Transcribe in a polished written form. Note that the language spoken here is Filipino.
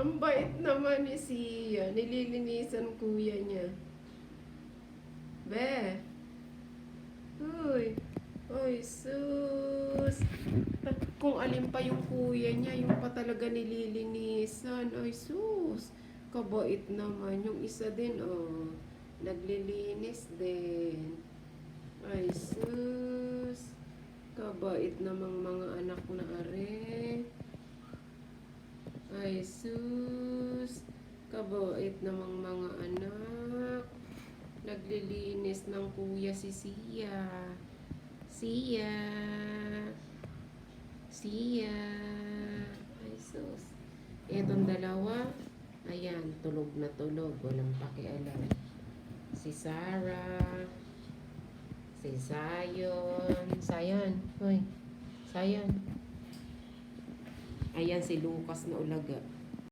Ang bait naman ni Sia. Nililinisan kuya niya. Be. Uy. Uy, sus. Kung alin pa yung kuya niya, yung pa talaga nililinisan. Ay, sus. Kabait naman. Yung isa din, oh. Naglilinis din. Ay, sus. Kabait namang mga anak na are. Ay, sus. Kabait namang mga anak. Naglilinis ng kuya si Sia. Sia. Sia. Ay, sus. Itong dalawa, ayan, tulog na tulog. Walang pakialam. Si Sarah. Si Zion. Zion. Hoy. Zion. Ayan si Lucas na ulaga.